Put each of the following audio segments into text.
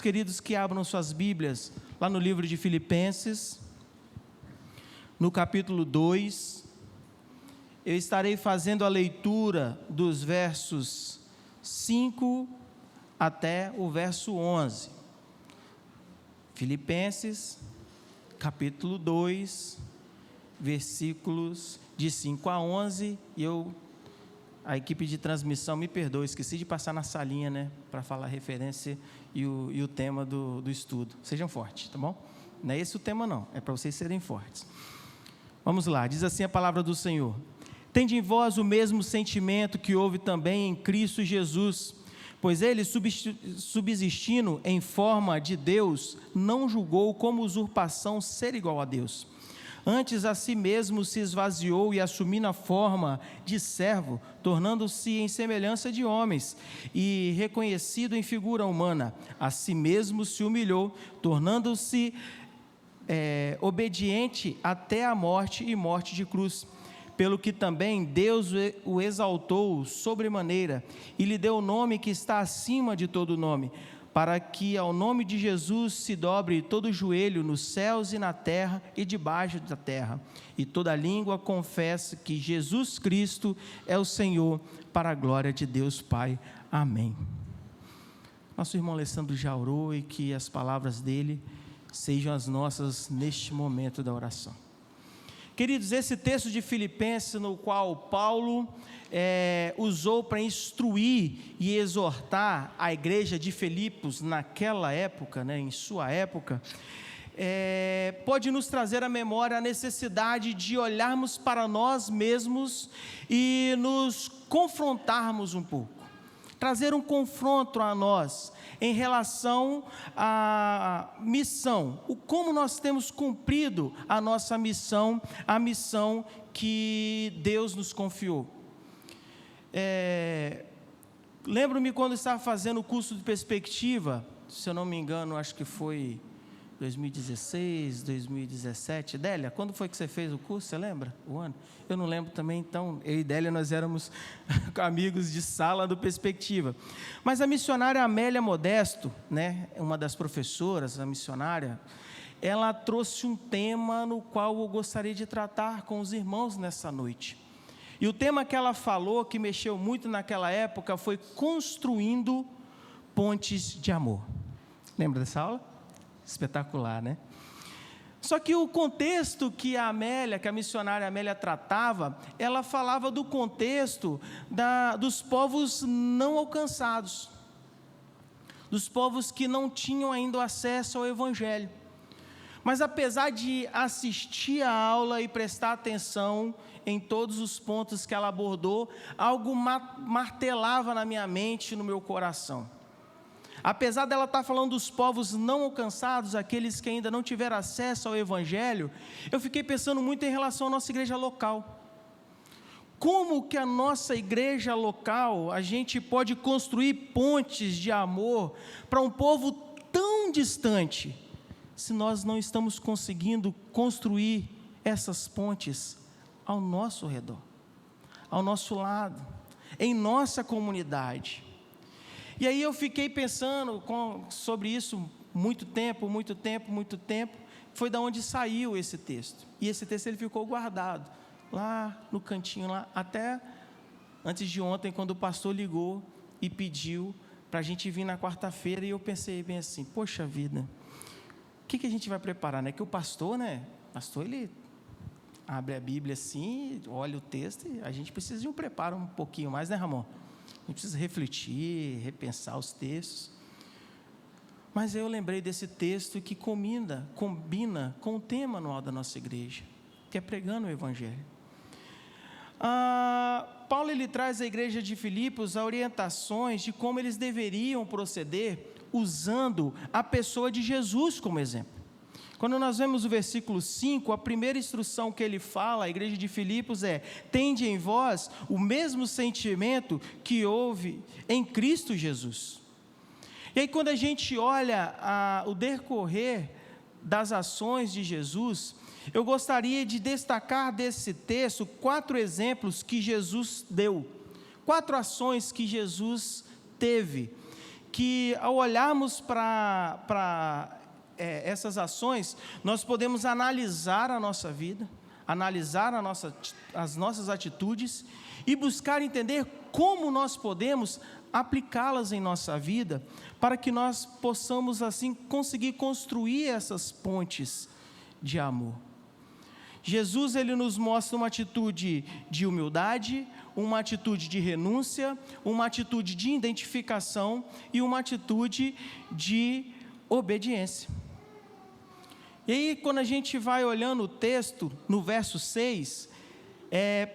Queridos, que abram suas Bíblias lá no livro de Filipenses, no capítulo 2, eu estarei fazendo a leitura dos versos 5 até o verso 11. Filipenses, capítulo 2, versículos de 5 a 11, e a equipe de transmissão me perdoe, esqueci de passar na salinha, né, para falar a referência e o tema do estudo. Sejam fortes, tá bom? Não é esse o tema não, é para vocês serem fortes. Vamos lá, diz assim a palavra do Senhor: tende em vós o mesmo sentimento que houve também em Cristo Jesus, pois ele, subsistindo em forma de Deus, não julgou como usurpação ser igual a Deus. Antes a si mesmo se esvaziou e assumindo a forma de servo, tornando-se em semelhança de homens, e reconhecido em figura humana, a si mesmo se humilhou, tornando-se obediente até a morte e morte de cruz. Pelo que também Deus o exaltou sobremaneira, e lhe deu o nome que está acima de todo nome, para que ao nome de Jesus se dobre todo o joelho nos céus e na terra e debaixo da terra, e toda língua confesse que Jesus Cristo é o Senhor, para a glória de Deus Pai. Amém. Nosso irmão Alessandro já orou, e que as palavras dele sejam as nossas neste momento da oração. Queridos, esse texto de Filipenses, no qual Paulo usou para instruir e exortar a igreja de Filipos naquela época, né, em sua época, pode nos trazer à memória a necessidade de olharmos para nós mesmos e nos confrontarmos um pouco, trazer um confronto a nós em relação à missão, como nós temos cumprido a nossa missão, a missão que Deus nos confiou. Lembro-me quando estava fazendo o curso de perspectiva, se eu não me engano, acho que foi 2016, 2017, Délia, quando foi que você fez o curso, você lembra? O ano? Eu não lembro também, então, eu e Délia, nós éramos amigos de sala do Perspectiva, mas a missionária Amélia Modesto, né, uma das professoras, a missionária, ela trouxe um tema no qual eu gostaria de tratar com os irmãos nessa noite, e o tema que ela falou, que mexeu muito naquela época, foi construindo pontes de amor. Lembra dessa aula? Espetacular, né? Só que o contexto que a missionária Amélia tratava, ela falava do contexto dos povos não alcançados, dos povos que não tinham ainda acesso ao Evangelho. Mas apesar de assistir a aula e prestar atenção em todos os pontos que ela abordou, algo martelava na minha mente e no meu coração. Apesar dela estar falando dos povos não alcançados, aqueles que ainda não tiveram acesso ao Evangelho, eu fiquei pensando muito em relação à nossa igreja local. Como que a nossa igreja local, a gente pode construir pontes de amor para um povo tão distante, se nós não estamos conseguindo construir essas pontes ao nosso redor, ao nosso lado, em nossa comunidade? E aí eu fiquei pensando sobre isso muito tempo, foi da onde saiu esse texto, e esse texto ele ficou guardado, lá no cantinho, lá, até antes de ontem, quando o pastor ligou e pediu para a gente vir na quarta-feira, e eu pensei bem assim, poxa vida, o que a gente vai preparar, né? Que o pastor, ele abre a Bíblia assim, olha o texto, e a gente precisa de um preparo um pouquinho mais, né, Ramon? A gente precisa refletir, repensar os textos. Mas eu lembrei desse texto que combina com o tema anual da nossa igreja, que é pregando o Evangelho. Paulo ele traz à igreja de Filipos orientações de como eles deveriam proceder, usando a pessoa de Jesus como exemplo. Quando nós vemos o versículo 5, a primeira instrução que ele fala à igreja de Filipos é: tende em vós o mesmo sentimento que houve em Cristo Jesus. E aí quando a gente olha o decorrer das ações de Jesus, eu gostaria de destacar desse texto 4 exemplos que Jesus deu, 4 ações que Jesus teve, que ao olharmos para essas ações, nós podemos analisar a nossa vida, analisar as nossas atitudes e buscar entender como nós podemos aplicá-las em nossa vida, para que nós possamos assim conseguir construir essas pontes de amor. Jesus, ele nos mostra uma atitude de humildade, uma atitude de renúncia, uma atitude de identificação e uma atitude de obediência. E aí, quando a gente vai olhando o texto, no verso 6,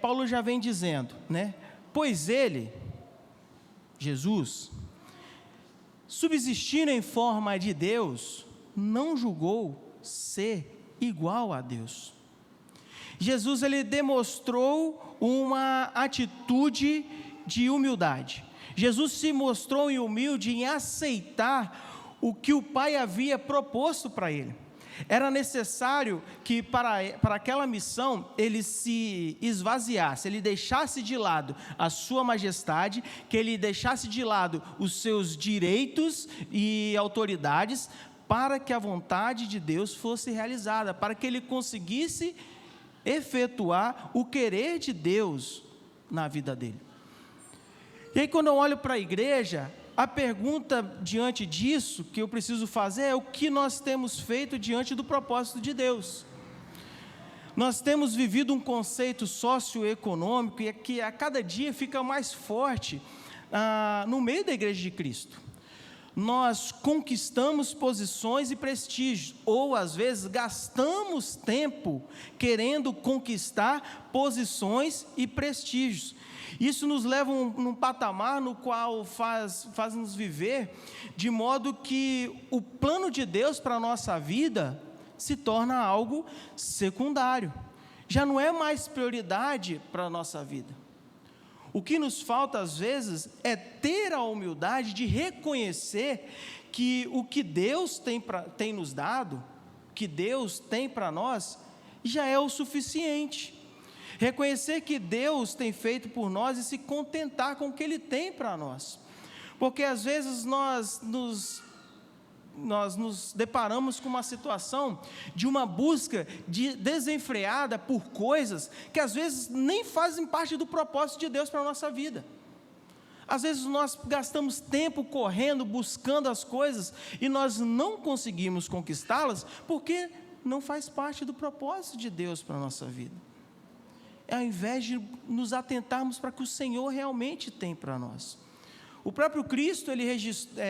Paulo já vem dizendo, né? Pois ele, Jesus, subsistindo em forma de Deus, não julgou ser igual a Deus. Jesus, ele demonstrou uma atitude de humildade. Jesus se mostrou humilde em aceitar o que o Pai havia proposto para ele. Era necessário que para aquela missão ele se esvaziasse, ele deixasse de lado a sua majestade, que ele deixasse de lado os seus direitos e autoridades, para que a vontade de Deus fosse realizada, para que ele conseguisse efetuar o querer de Deus na vida dele. E aí, quando eu olho para a igreja, a pergunta diante disso que eu preciso fazer é: o que nós temos feito diante do propósito de Deus? Nós temos vivido um conceito socioeconômico e que a cada dia fica mais forte no meio da igreja de Cristo. Nós conquistamos posições e prestígios, ou às vezes gastamos tempo querendo conquistar posições e prestígios. Isso nos leva num patamar no qual faz-nos viver de modo que o plano de Deus para a nossa vida se torna algo secundário, já não é mais prioridade para a nossa vida. O que nos falta às vezes é ter a humildade de reconhecer que o que Deus tem nos dado, que Deus tem para nós, já é o suficiente. Reconhecer que Deus tem feito por nós e se contentar com o que Ele tem para nós. Porque às vezes nós nos deparamos com uma situação de uma busca desenfreada por coisas que às vezes nem fazem parte do propósito de Deus para a nossa vida. Às vezes nós gastamos tempo correndo, buscando as coisas e nós não conseguimos conquistá-las porque não faz parte do propósito de Deus para a nossa vida. Ao invés de nos atentarmos para o que o Senhor realmente tem para nós. O próprio Cristo, ele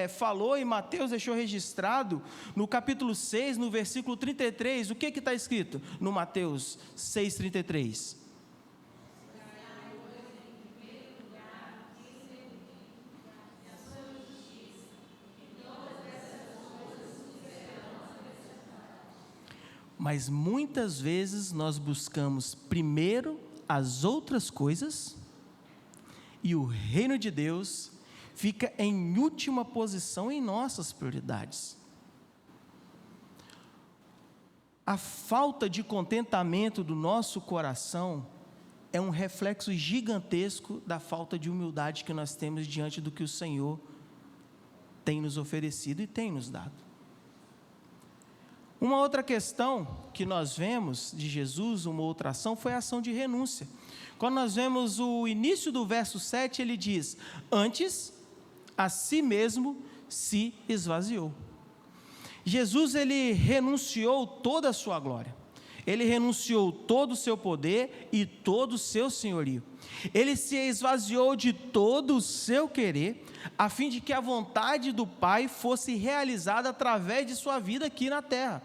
falou, e Mateus deixou registrado, no capítulo 6, no versículo 33, o que está escrito no Mateus 6, 33? Mas muitas vezes nós buscamos primeiro as outras coisas, e o reino de Deus fica em última posição em nossas prioridades. A falta de contentamento do nosso coração é um reflexo gigantesco da falta de humildade que nós temos diante do que o Senhor tem nos oferecido e tem nos dado. Uma outra questão que nós vemos de Jesus, uma outra ação, foi a ação de renúncia. Quando nós vemos o início do verso 7, ele diz: antes, a si mesmo se esvaziou. Jesus, ele renunciou toda a sua glória, ele renunciou todo o seu poder e todo o seu senhorio, ele se esvaziou de todo o seu querer, a fim de que a vontade do Pai fosse realizada através de sua vida aqui na terra.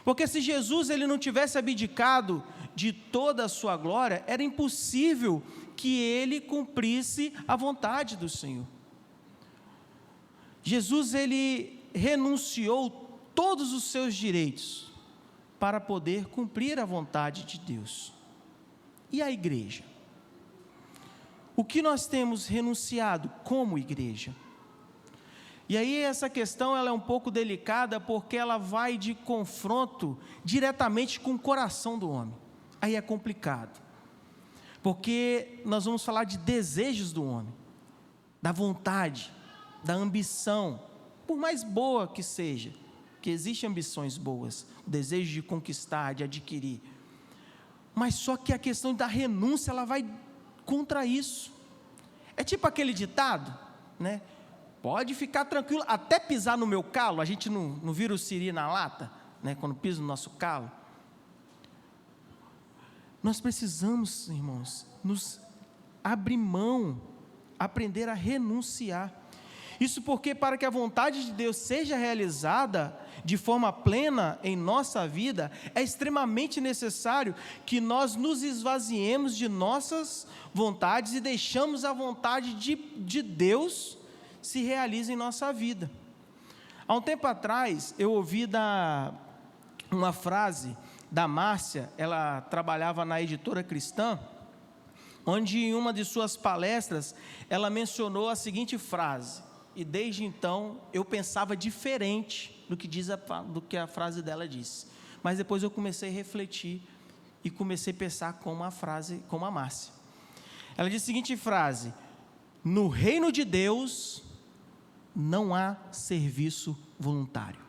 Porque se Jesus ele não tivesse abdicado de toda a sua glória, era impossível que ele cumprisse a vontade do Senhor. Jesus, ele renunciou todos os seus direitos para poder cumprir a vontade de Deus. E a igreja? O que nós temos renunciado como igreja? E aí essa questão ela é um pouco delicada, porque ela vai de confronto diretamente com o coração do homem. Aí é complicado, porque nós vamos falar de desejos do homem, da vontade, da ambição, por mais boa que seja, que existem ambições boas, o desejo de conquistar, de adquirir, mas só que a questão da renúncia, ela vai contra isso. É tipo aquele ditado, né? Pode ficar tranquilo, até pisar no meu calo, a gente não vira o siri na lata, né? Quando pisa no nosso calo. Nós precisamos, irmãos, nos abrir mão, aprender a renunciar. Isso porque, para que a vontade de Deus seja realizada de forma plena em nossa vida, é extremamente necessário que nós nos esvaziemos de nossas vontades e deixamos a vontade de Deus se realizar em nossa vida. Há um tempo atrás, eu ouvi uma frase da Márcia, ela trabalhava na Editora Cristã, onde em uma de suas palestras, ela mencionou a seguinte frase, e desde então eu pensava diferente do que a frase dela disse, mas depois eu comecei a refletir e comecei a pensar como a Márcia. Ela disse a seguinte frase: no reino de Deus não há serviço voluntário.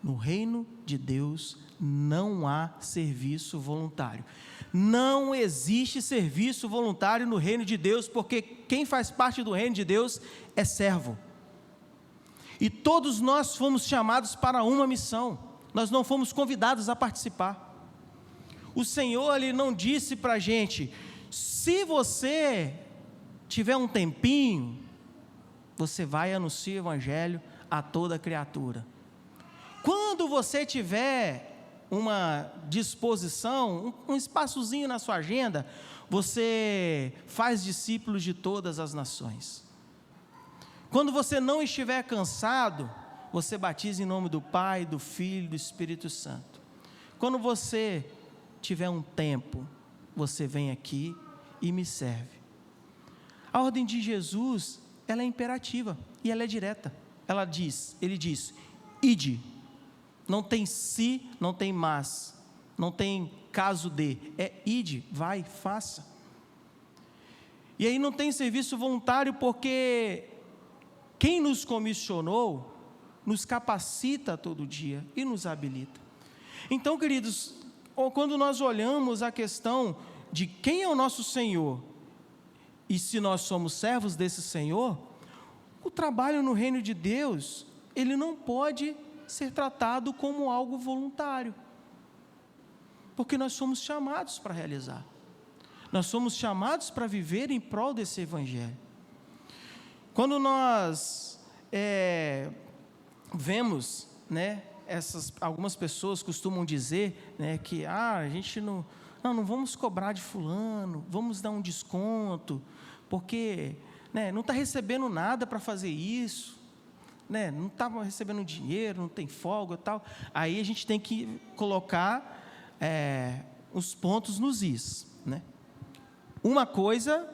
No reino de Deus não há serviço voluntário. Não existe serviço voluntário no reino de Deus, porque quem faz parte do reino de Deus é servo. E todos nós fomos chamados para uma missão, nós não fomos convidados a participar. O Senhor, Ele não disse para a gente: se você tiver um tempinho, você vai e anuncia o Evangelho a toda criatura. Quando você tiver uma disposição, um espaçozinho na sua agenda, você faz discípulos de todas as nações. Quando você não estiver cansado, você batiza em nome do Pai, do Filho e do Espírito Santo. Quando você tiver um tempo, você vem aqui e me serve. A ordem de Jesus, ela é imperativa e ela é direta. Ele diz, ide. Não tem se, não tem mas, não tem caso de, é ide, vai, faça. E aí não tem serviço voluntário porque quem nos comissionou nos capacita todo dia e nos habilita. Então, queridos, quando nós olhamos a questão de quem é o nosso Senhor e se nós somos servos desse Senhor, o trabalho no reino de Deus, ele não pode ser tratado como algo voluntário, porque nós somos chamados para realizar, nós somos chamados para viver em prol desse Evangelho. Quando nós vemos, né, algumas pessoas costumam dizer, né, que a gente não vamos cobrar de fulano, vamos dar um desconto, porque, né, não está recebendo nada para fazer isso, né, não estava recebendo dinheiro, não tem folga e tal. Aí a gente tem que colocar os pontos nos is, né? Uma coisa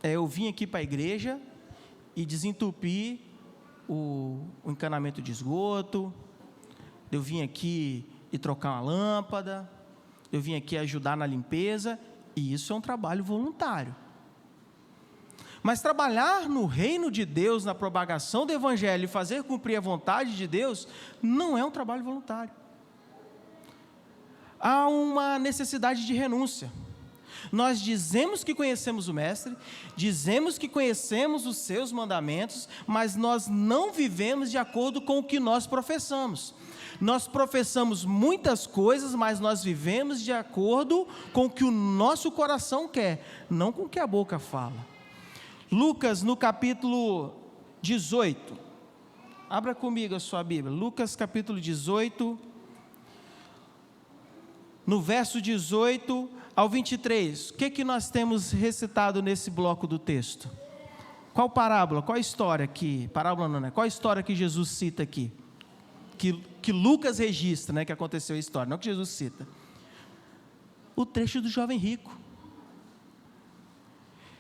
é eu vim aqui para a igreja e desentupir o encanamento de esgoto, eu vim aqui e trocar uma lâmpada, eu vim aqui ajudar na limpeza, e isso é um trabalho voluntário. Mas trabalhar no reino de Deus, na propagação do Evangelho e fazer cumprir a vontade de Deus, não é um trabalho voluntário. Há uma necessidade de renúncia. Nós dizemos que conhecemos o Mestre, dizemos que conhecemos os seus mandamentos, mas nós não vivemos de acordo com o que nós professamos. Nós professamos muitas coisas, mas nós vivemos de acordo com o que o nosso coração quer, não com o que a boca fala. Lucas, no capítulo 18, abra comigo a sua Bíblia, Lucas capítulo 18, no verso 18 ao 23, o que nós temos recitado nesse bloco do texto? Qual parábola, qual história aqui? Parábola não, né? Qual história que Jesus cita aqui? Que Lucas registra, né, que aconteceu a história, não que Jesus cita. O trecho do jovem rico.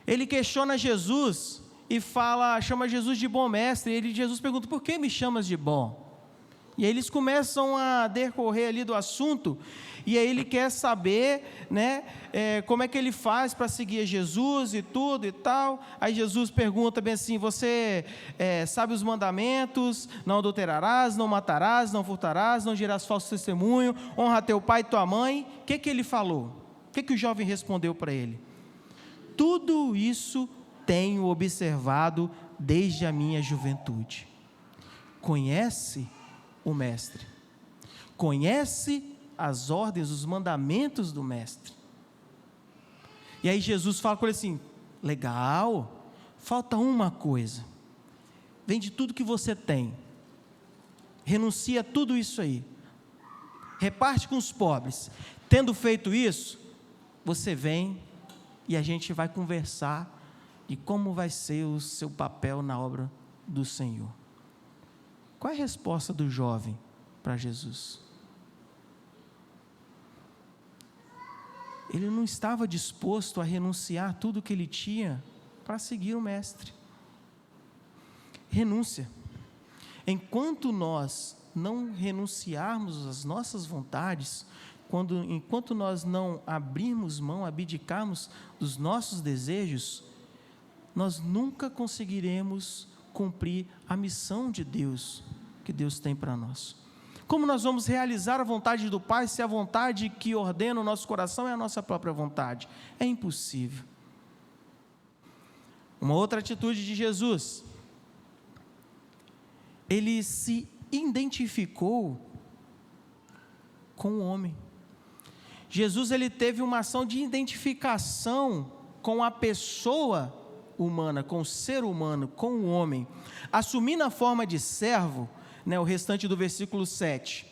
Ele questiona Jesus e chama Jesus de bom mestre, Jesus pergunta, por que me chamas de bom? E aí eles começam a decorrer ali do assunto, e aí ele quer saber, né, como é que ele faz para seguir Jesus e tudo e tal. Aí Jesus pergunta bem assim: você sabe os mandamentos? Não adulterarás, não matarás, não furtarás, não dirás falso testemunho, honra teu pai e tua mãe. O que ele falou? O que o jovem respondeu para ele? Tudo isso tenho observado desde a minha juventude. Conhece o mestre, conhece as ordens, os mandamentos do mestre. E aí Jesus fala com ele assim: legal, falta uma coisa, vende tudo que você tem, renuncia a tudo isso aí, reparte com os pobres. Tendo feito isso, você vem e a gente vai conversar de como vai ser o seu papel na obra do Senhor. Qual é a resposta do jovem para Jesus? Ele não estava disposto a renunciar tudo que ele tinha para seguir o mestre. Renúncia. Enquanto nós não renunciarmos às nossas vontades, enquanto nós não abrirmos mão, abdicarmos dos nossos desejos, nós nunca conseguiremos cumprir a missão de Deus, que Deus tem para nós. Como nós vamos realizar a vontade do Pai, se a vontade que ordena o nosso coração é a nossa própria vontade? É impossível. Uma outra atitude de Jesus: ele se identificou com o homem. Jesus, ele teve uma ação de identificação com a pessoa humana, com o ser humano, com o homem, assumindo a forma de servo, o restante do versículo 7,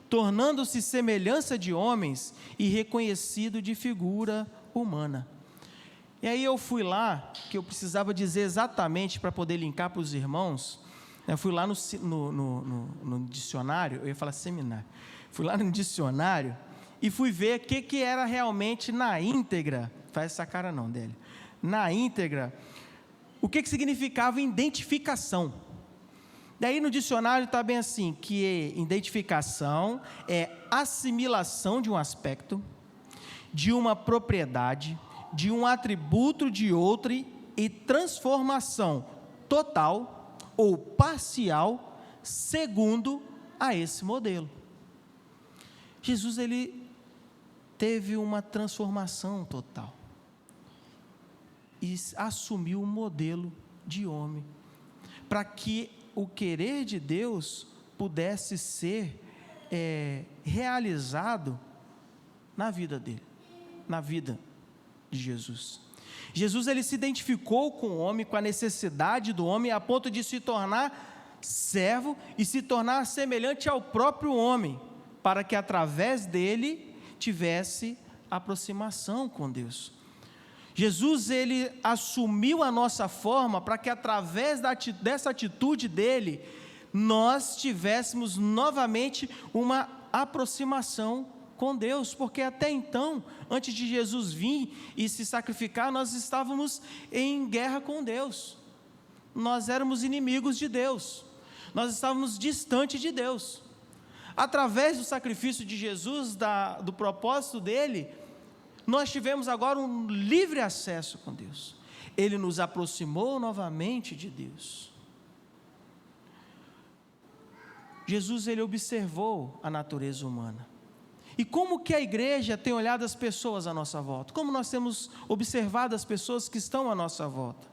tornando-se semelhança de homens e reconhecido de figura humana. E aí eu fui lá, que eu precisava dizer exatamente para poder linkar para os irmãos, eu fui lá no dicionário, eu ia falar seminário, fui lá no dicionário e fui ver o que era realmente na íntegra, faz essa cara não, dele, na íntegra, o que significava identificação. Daí no dicionário está bem assim, que identificação é assimilação de um aspecto, de uma propriedade, de um atributo de outro e transformação total ou parcial segundo a esse modelo. Jesus, ele teve uma transformação total e assumiu o modelo de homem, para que o querer de Deus pudesse ser realizado na vida dele, na vida de Jesus. Jesus, ele se identificou com o homem, com a necessidade do homem, a ponto de se tornar servo e se tornar semelhante ao próprio homem, para que através dele tivesse aproximação com Deus. Jesus, ele assumiu a nossa forma para que através dessa atitude dele, nós tivéssemos novamente uma aproximação com Deus, porque até então, antes de Jesus vir e se sacrificar, nós estávamos em guerra com Deus, nós éramos inimigos de Deus, nós estávamos distantes de Deus. Através do sacrifício de Jesus, do propósito dele, nós tivemos agora um livre acesso com Deus. Ele nos aproximou novamente de Deus. Jesus, ele observou a natureza humana. E como que a igreja tem olhado as pessoas à nossa volta? Como nós temos observado as pessoas que estão à nossa volta?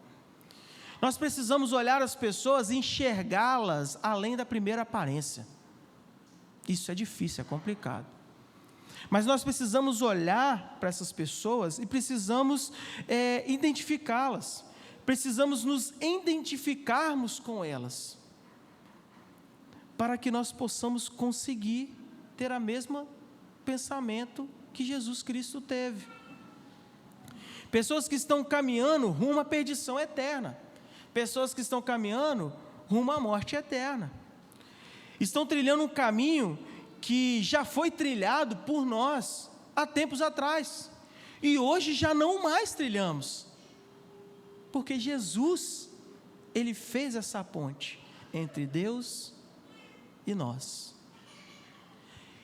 Nós precisamos olhar as pessoas e enxergá-las além da primeira aparência. Isso é difícil, é complicado. Mas nós precisamos olhar para essas pessoas e precisamos identificá-las. Precisamos nos identificarmos com elas, para que nós possamos conseguir ter o mesmo pensamento que Jesus Cristo teve. Pessoas que estão caminhando rumo à perdição eterna, pessoas que estão caminhando rumo à morte eterna, estão trilhando um caminho que já foi trilhado por nós há tempos atrás, e hoje já não mais trilhamos, porque Jesus, ele fez essa ponte entre Deus e nós.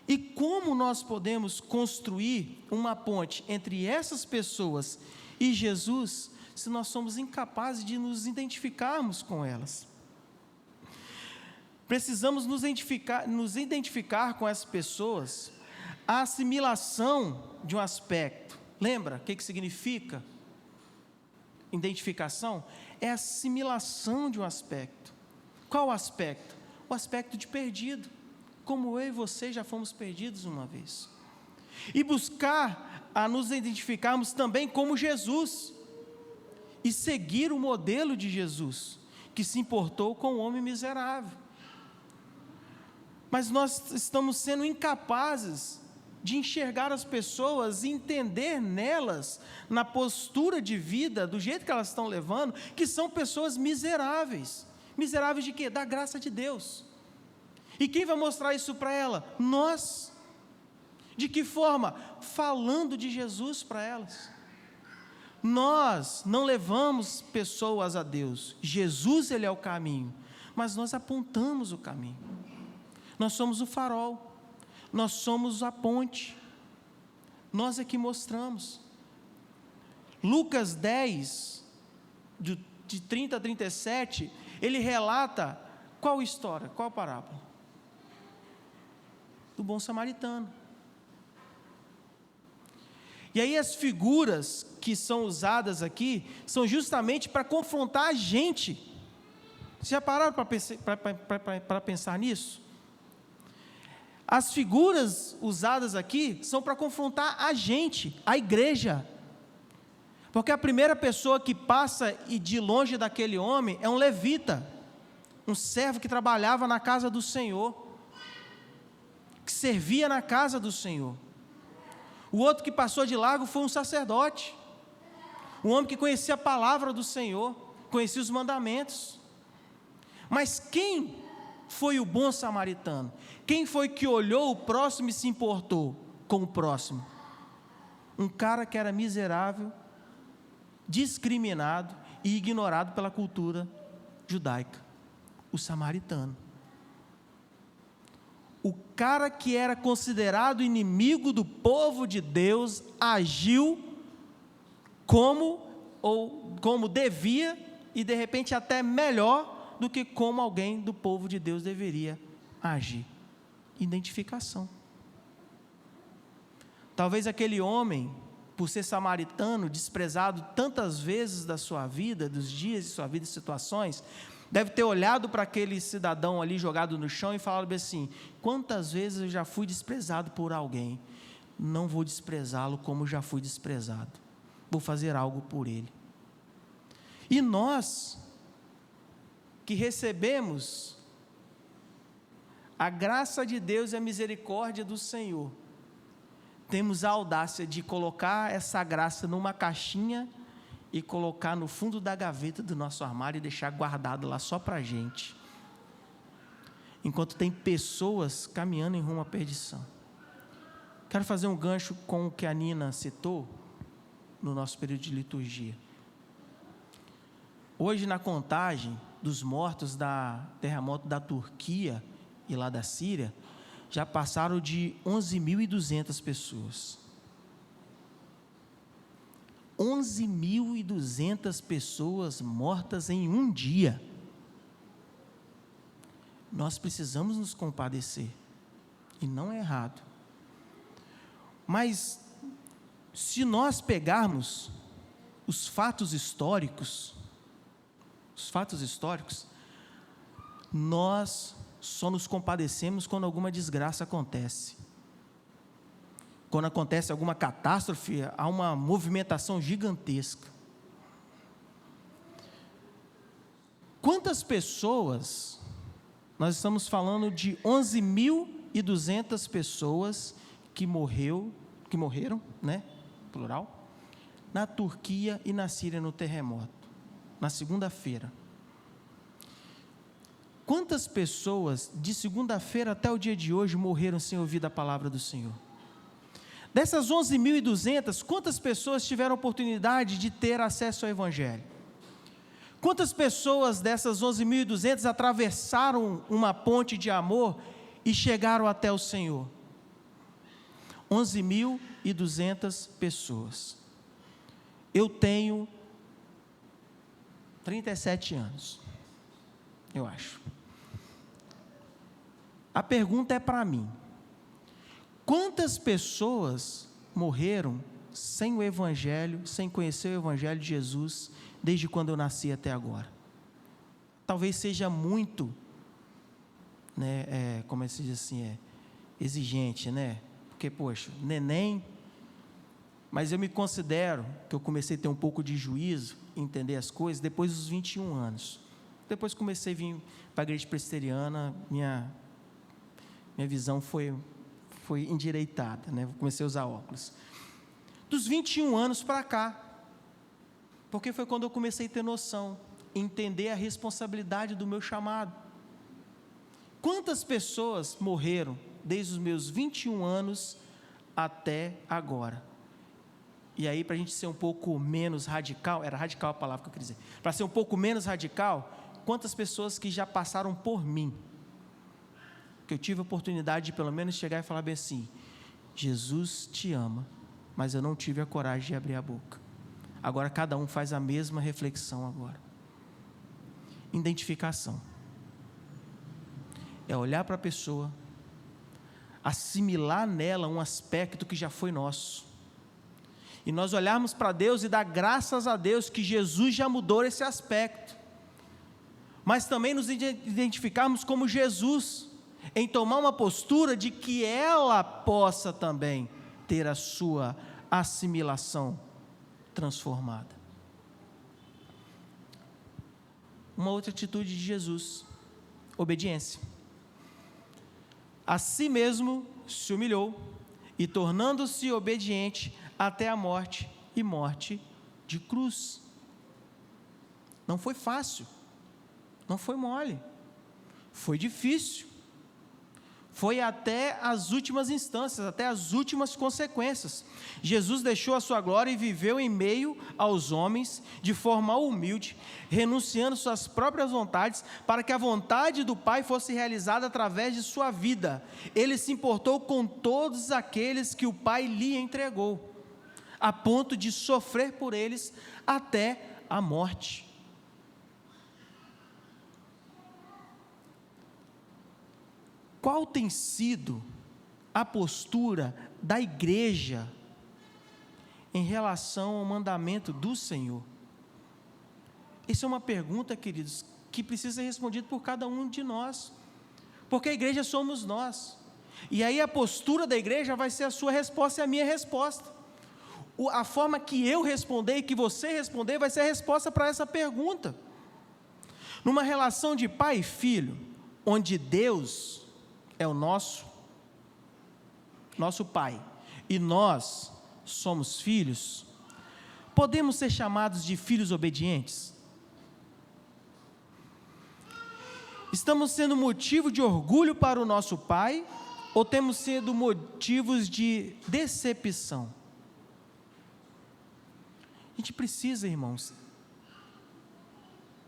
E como nós podemos construir uma ponte entre essas pessoas e Jesus, se nós somos incapazes de nos identificarmos com elas? Precisamos nos identificar com essas pessoas. A assimilação de um aspecto, lembra o que significa identificação? É a assimilação de um aspecto. Qual aspecto? O aspecto de perdido, como eu e você já fomos perdidos uma vez. E buscar a nos identificarmos também como Jesus, e seguir o modelo de Jesus, que se importou com o homem miserável. Mas nós estamos sendo incapazes de enxergar as pessoas e entender nelas, na postura de vida, do jeito que elas estão levando, que são pessoas miseráveis. Miseráveis de quê? Da graça de Deus. E quem vai mostrar isso para ela? Nós. De que forma? Falando de Jesus para elas. Nós não levamos pessoas a Deus. Jesus, Ele é o caminho. Mas nós apontamos o caminho. Nós somos o farol. Nós somos a ponte. Nós é que mostramos. Lucas 10, de 30 a 37, ele relata qual história, qual parábola? Do bom samaritano. E aí as figuras que são usadas aqui, são justamente para confrontar a gente. Vocês já pararam para pensar nisso? As figuras usadas aqui são para confrontar a gente, a igreja. Porque a primeira pessoa que passa e de longe daquele homem é um levita, um servo que trabalhava na casa do Senhor, que servia na casa do Senhor. O outro que passou de largo foi um sacerdote, um homem que conhecia a palavra do Senhor, conhecia os mandamentos. Mas quem foi o bom samaritano? Quem foi que olhou o próximo e se importou com o próximo? Um cara que era miserável, discriminado e ignorado pela cultura judaica, o samaritano. O cara que era considerado inimigo do povo de Deus, agiu como devia, e de repente até melhor do que como alguém do povo de Deus deveria agir. Identificação. Talvez aquele homem, por ser samaritano, desprezado tantas vezes da sua vida, dos dias de sua vida e situações, deve ter olhado para aquele cidadão ali jogado no chão e falado assim: quantas vezes eu já fui desprezado por alguém, não vou desprezá-lo como já fui desprezado, vou fazer algo por ele. E nós, que recebemos a graça de Deus e a misericórdia do Senhor, temos a audácia de colocar essa graça numa caixinha e colocar no fundo da gaveta do nosso armário e deixar guardado lá só para a gente, enquanto tem pessoas caminhando em rumo à perdição. Quero fazer um gancho com o que a Nina citou no nosso período de liturgia. Hoje, na contagem dos mortos da terremoto da Turquia e lá da Síria, já passaram de 11.200 pessoas. 11.200 pessoas mortas em um dia. Nós precisamos nos compadecer, e não é errado. Mas, se nós pegarmos os fatos históricos, nós só nos compadecemos quando alguma desgraça acontece. Quando acontece alguma catástrofe, há uma movimentação gigantesca. Quantas pessoas, nós estamos falando de 11.200 pessoas que morreram, né, plural, na Turquia e na Síria no terremoto, na segunda-feira. Quantas pessoas de segunda-feira até o dia de hoje morreram sem ouvir a palavra do Senhor? Dessas 11.200, quantas pessoas tiveram oportunidade de ter acesso ao Evangelho? Quantas pessoas dessas 11.200 atravessaram uma ponte de amor e chegaram até o Senhor? 11.200 pessoas. Eu tenho 37 anos, eu acho. A pergunta é para mim: quantas pessoas morreram sem o Evangelho, sem conhecer o Evangelho de Jesus, desde quando eu nasci até agora? Talvez seja muito, né, como se diz assim, exigente, né? Porque, poxa, neném. Mas eu me considero que eu comecei a ter um pouco de juízo, entender as coisas, depois dos 21 anos. Depois comecei a vir para a igreja presbiteriana, minha visão foi endireitada, né? Comecei a usar óculos. Dos 21 anos para cá, porque foi quando eu comecei a ter noção, entender a responsabilidade do meu chamado. Quantas pessoas morreram desde os meus 21 anos até agora? E aí, para a gente ser um pouco menos radical, era radical a palavra que eu queria dizer, para ser um pouco menos radical, quantas pessoas que já passaram por mim, que eu tive a oportunidade de pelo menos chegar e falar bem assim: Jesus te ama, mas eu não tive a coragem de abrir a boca. Agora cada um faz a mesma reflexão agora. Identificação. É olhar para a pessoa, assimilar nela um aspecto que já foi nosso, e nós olharmos para Deus e dar graças a Deus que Jesus já mudou esse aspecto, mas também nos identificarmos como Jesus, em tomar uma postura de que ela possa também ter a sua assimilação transformada. Uma outra atitude de Jesus: obediência. A si mesmo se humilhou e, tornando-se obediente até a morte, e morte de cruz. Não foi fácil, não foi mole, foi difícil, foi até as últimas instâncias, até as últimas consequências. Jesus deixou a sua glória e viveu em meio aos homens de forma humilde, renunciando suas próprias vontades, para que a vontade do Pai fosse realizada através de sua vida. Ele se importou com todos aqueles que o Pai lhe entregou, a ponto de sofrer por eles até a morte. Qual tem sido a postura da igreja em relação ao mandamento do Senhor? Essa é uma pergunta, queridos, que precisa ser respondida por cada um de nós, porque a igreja somos nós, e aí a postura da igreja vai ser a sua resposta e a minha resposta. A forma que eu responder e que você responder vai ser a resposta para essa pergunta. Numa relação de pai e filho, onde Deus é o nosso pai, e nós somos filhos, podemos ser chamados de filhos obedientes? Estamos sendo motivo de orgulho para o nosso pai, ou temos sido motivos de decepção? A gente precisa, irmãos,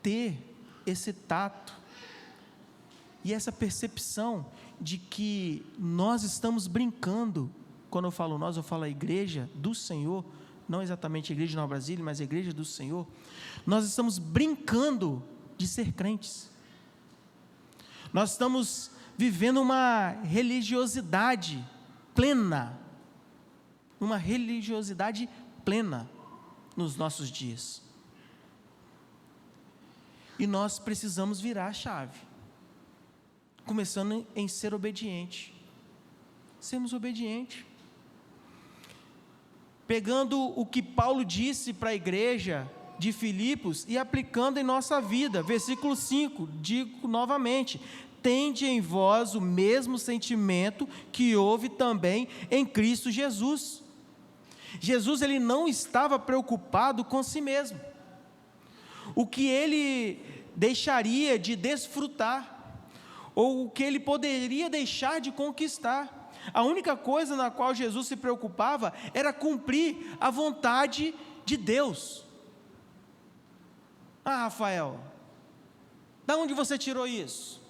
ter esse tato e essa percepção de que nós estamos brincando. Quando eu falo nós, eu falo a igreja do Senhor, não exatamente a igreja de Nova Brasília, mas a igreja do Senhor. Nós estamos brincando de ser crentes. Nós estamos vivendo uma religiosidade plena, nos nossos dias, e nós precisamos virar a chave, começando em ser obediente, sermos obedientes, pegando o que Paulo disse para a igreja de Filipos e aplicando em nossa vida. Versículo 5, digo novamente: tende em vós o mesmo sentimento que houve também em Cristo Jesus. Jesus, ele não estava preocupado com si mesmo, o que ele deixaria de desfrutar, ou o que ele poderia deixar de conquistar. A única coisa na qual Jesus se preocupava era cumprir a vontade de Deus. Ah, Rafael, da onde você tirou isso?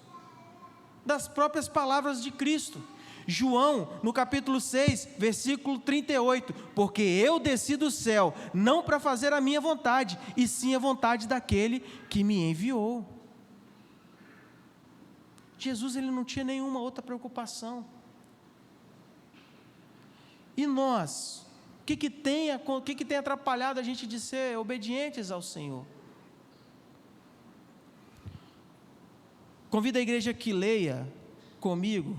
Das próprias palavras de Cristo. João, no capítulo 6, versículo 38, porque eu desci do céu, não para fazer a minha vontade, e sim a vontade daquele que me enviou. Jesus, ele não tinha nenhuma outra preocupação. E nós, o que tem atrapalhado a gente de ser obedientes ao Senhor? Convido a igreja que leia comigo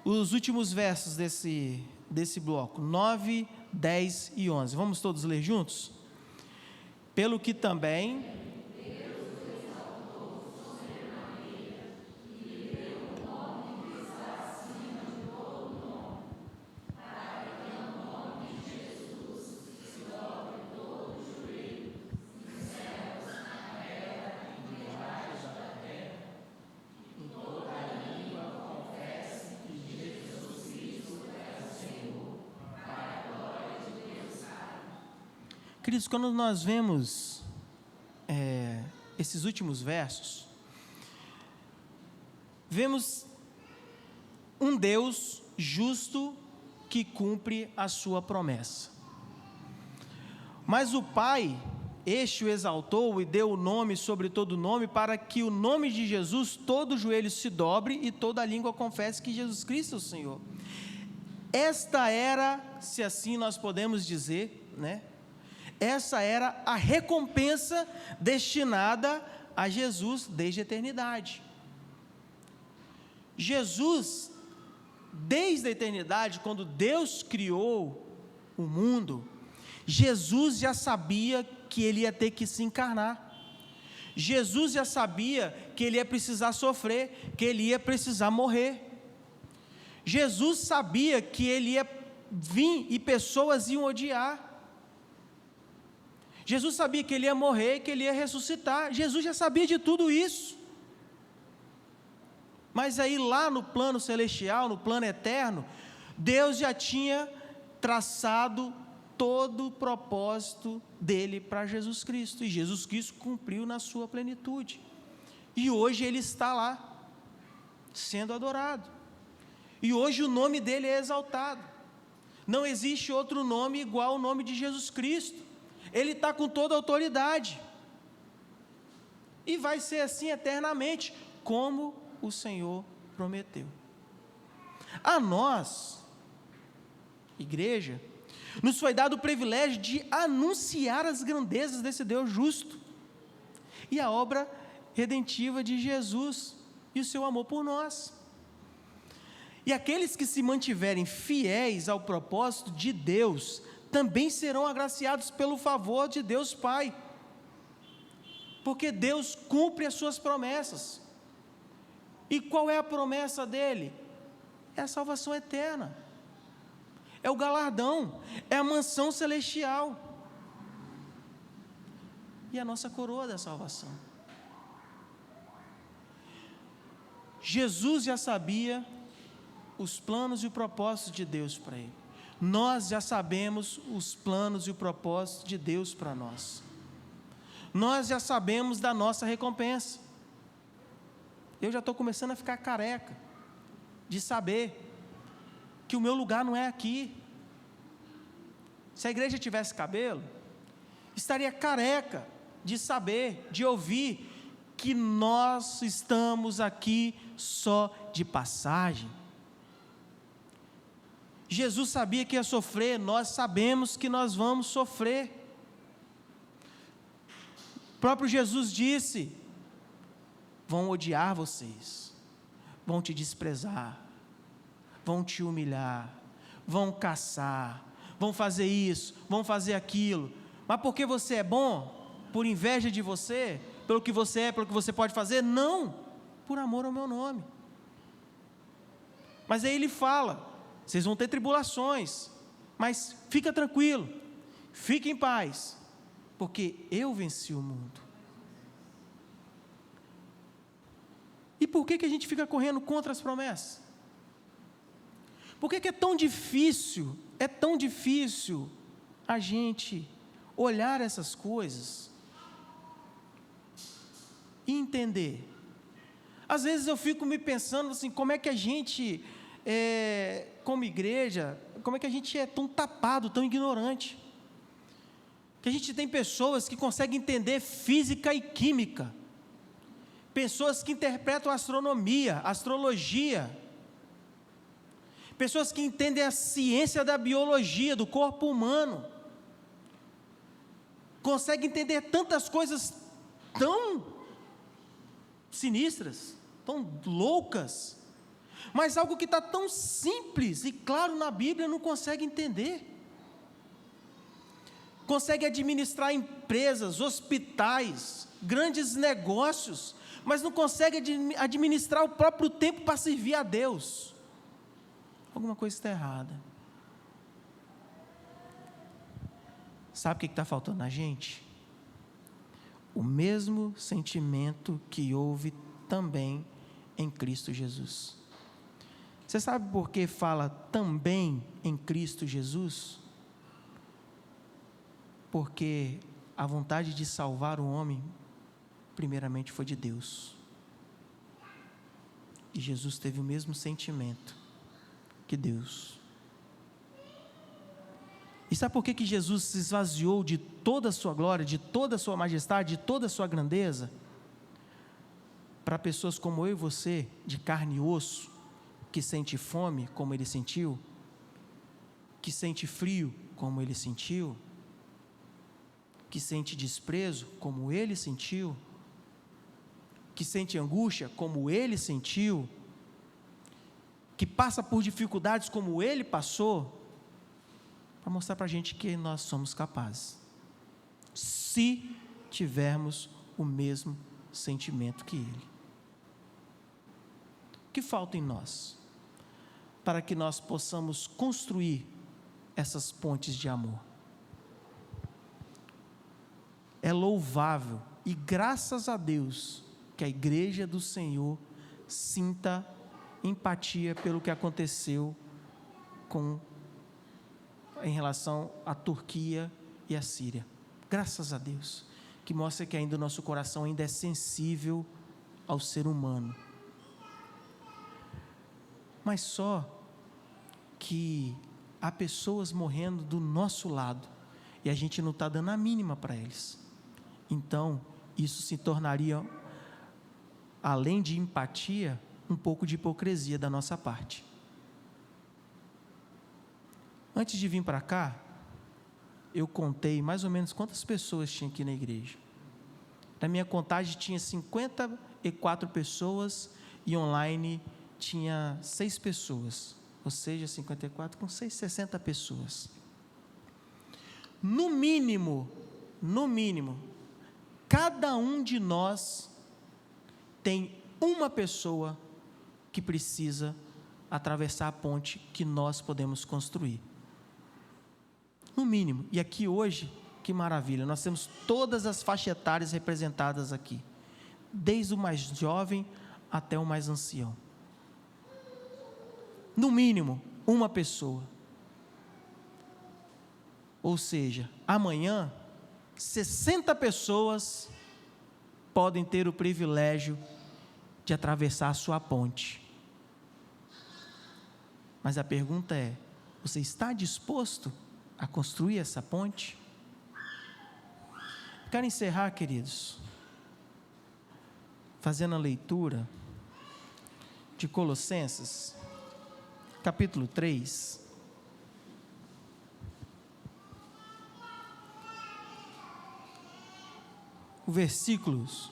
os últimos versos desse bloco, 9, 10 e 11. Vamos todos ler juntos? Pelo que também Queridos, quando nós vemos esses últimos versos, vemos um Deus justo que cumpre a sua promessa. Mas o Pai, este o exaltou e deu o nome sobre todo nome, para que o nome de Jesus todo joelho se dobre e toda língua confesse que Jesus Cristo é o Senhor. Esta era, se assim nós podemos dizer, essa era a recompensa destinada a Jesus desde a eternidade. Jesus, desde a eternidade, quando Deus criou o mundo, Jesus já sabia que ele ia ter que se encarnar. Jesus já sabia que ele ia precisar sofrer, que ele ia precisar morrer. Jesus sabia que ele ia vir e pessoas iam odiar. Jesus sabia que ele ia morrer, que ele ia ressuscitar. Jesus já sabia de tudo isso. Mas aí lá no plano celestial, no plano eterno, Deus já tinha traçado todo o propósito dele para Jesus Cristo. E Jesus Cristo cumpriu na sua plenitude. E hoje ele está lá, sendo adorado. E hoje o nome dele é exaltado. Não existe outro nome igual ao nome de Jesus Cristo. Ele está com toda a autoridade, e vai ser assim eternamente, como o Senhor prometeu. A nós, igreja, nos foi dado o privilégio de anunciar as grandezas desse Deus justo, e a obra redentiva de Jesus, e o seu amor por nós. E aqueles que se mantiverem fiéis ao propósito de Deus, também serão agraciados pelo favor de Deus Pai, porque Deus cumpre as suas promessas. E qual é a promessa dele? É a salvação eterna, é o galardão, é a mansão celestial, e a nossa coroa da salvação. Jesus já sabia os planos e o propósito de Deus para ele. Nós já sabemos os planos e o propósito de Deus para nós. Nós já sabemos da nossa recompensa. Eu já estou começando a ficar careca de saber que o meu lugar não é aqui. Se a igreja tivesse cabelo, estaria careca de saber, de ouvir que nós estamos aqui só de passagem. Jesus sabia que ia sofrer, nós sabemos que nós vamos sofrer. O próprio Jesus disse: vão odiar vocês, vão te desprezar, vão te humilhar, vão caçar, vão fazer isso, vão fazer aquilo, mas porque você é bom, por inveja de você, pelo que você é, pelo que você pode fazer? Não, por amor ao meu nome. Mas aí ele fala: vocês vão ter tribulações, mas fica tranquilo, fique em paz, porque eu venci o mundo. E por que a gente fica correndo contra as promessas? Por que é tão difícil, a gente olhar essas coisas e entender? Às vezes eu fico me pensando assim, como é que a gente como igreja, como é que a gente é tão tapado, tão ignorante, que a gente tem pessoas que conseguem entender física e química, pessoas que interpretam astronomia, astrologia, pessoas que entendem a ciência da biologia, do corpo humano, conseguem entender tantas coisas tão sinistras, tão loucas, mas algo que está tão simples e claro na Bíblia não consegue entender. Consegue administrar empresas, hospitais, grandes negócios, mas não consegue administrar o próprio tempo para servir a Deus. Alguma coisa está errada. Sabe o que está faltando na gente? O mesmo sentimento que houve também em Cristo Jesus. Você sabe por que fala também em Cristo Jesus? Porque a vontade de salvar o homem, primeiramente foi de Deus. E Jesus teve o mesmo sentimento que Deus. E sabe por que Jesus se esvaziou de toda a sua glória, de toda a sua majestade, de toda a sua grandeza? Para pessoas como eu e você, de carne e osso, que sente fome, como ele sentiu, que sente frio, como ele sentiu, que sente desprezo, como ele sentiu, que sente angústia, como ele sentiu, que passa por dificuldades, como ele passou, para mostrar para a gente que nós somos capazes, se tivermos o mesmo sentimento que ele. O que falta em nós, para que nós possamos construir essas pontes de amor? É louvável e graças a Deus que a igreja do Senhor sinta empatia pelo que aconteceu em relação à Turquia e à Síria. Graças a Deus, que mostra que ainda o nosso coração ainda é sensível ao ser humano. Mas só que há pessoas morrendo do nosso lado e a gente não está dando a mínima para eles. Então, isso se tornaria, além de empatia, um pouco de hipocrisia da nossa parte. Antes de vir para cá, eu contei mais ou menos quantas pessoas tinha aqui na igreja. Na minha contagem tinha 54 pessoas e online tinha 6 pessoas, ou seja, 54 com 6, 60 pessoas. No mínimo, cada um de nós tem uma pessoa que precisa atravessar a ponte que nós podemos construir. No mínimo. E aqui hoje, que maravilha, nós temos todas as faixas etárias representadas aqui, desde o mais jovem até o mais ancião. No mínimo, uma pessoa. Ou seja, amanhã, 60 pessoas podem ter o privilégio de atravessar a sua ponte. Mas a pergunta é: você está disposto a construir essa ponte? Quero encerrar, queridos, fazendo a leitura de Colossenses, capítulo 3. O versículos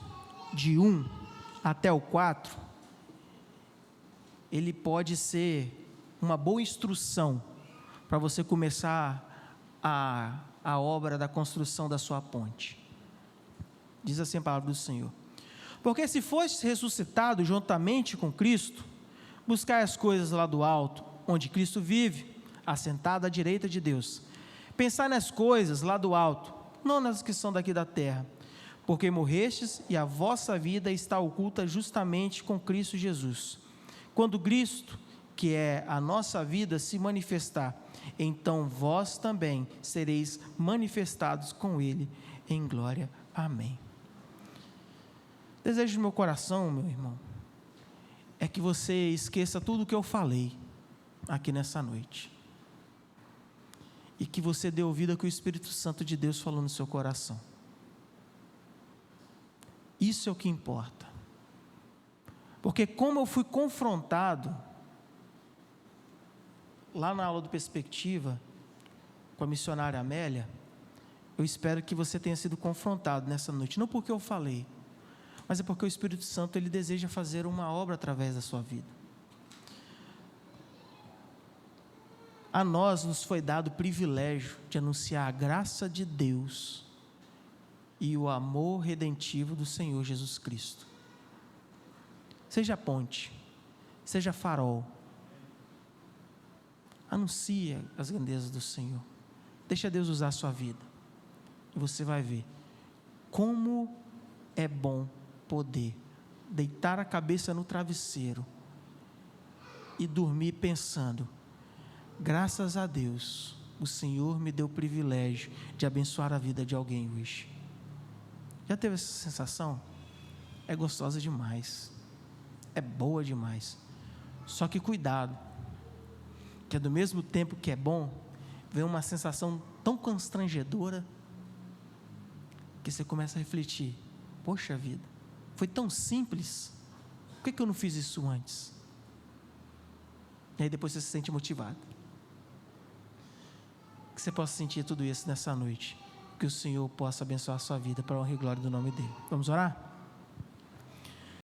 de 1 até o 4, ele pode ser uma boa instrução para você começar a obra da construção da sua ponte. Diz assim a palavra do Senhor: porque se foste ressuscitado juntamente com Cristo, buscai as coisas lá do alto, onde Cristo vive, assentado à direita de Deus. Pensai nas coisas lá do alto, não nas que são daqui da terra, porque morrestes e a vossa vida está oculta justamente com Cristo Jesus. Quando Cristo, que é a nossa vida, se manifestar, então vós também sereis manifestados com Ele em glória. Amém. Desejo do meu coração, meu irmão, é que você esqueça tudo o que eu falei, aqui nessa noite. E que você dê ouvido ao que o Espírito Santo de Deus falou no seu coração. Isso é o que importa. Porque como eu fui confrontado lá na aula do Perspectiva com a missionária Amélia, eu espero que você tenha sido confrontado nessa noite, não porque eu falei, mas é porque o Espírito Santo, ele deseja fazer uma obra através da sua vida. A nós nos foi dado o privilégio de anunciar a graça de Deus e o amor redentivo do Senhor Jesus Cristo. Seja ponte, seja farol, anuncia as grandezas do Senhor, deixa Deus usar a sua vida, e você vai ver como é bom poder deitar a cabeça no travesseiro e dormir pensando: graças a Deus, o Senhor me deu o privilégio de abençoar a vida de alguém hoje. Já teve essa sensação? É gostosa demais, é boa demais. Só que cuidado, que do mesmo tempo que é bom, vem uma sensação tão constrangedora, que você começa a refletir: poxa vida, foi tão simples, por que eu não fiz isso antes? E aí depois você se sente motivado. Que você possa sentir tudo isso nessa noite, que o Senhor possa abençoar a sua vida para a honra e glória do nome dEle. Vamos orar?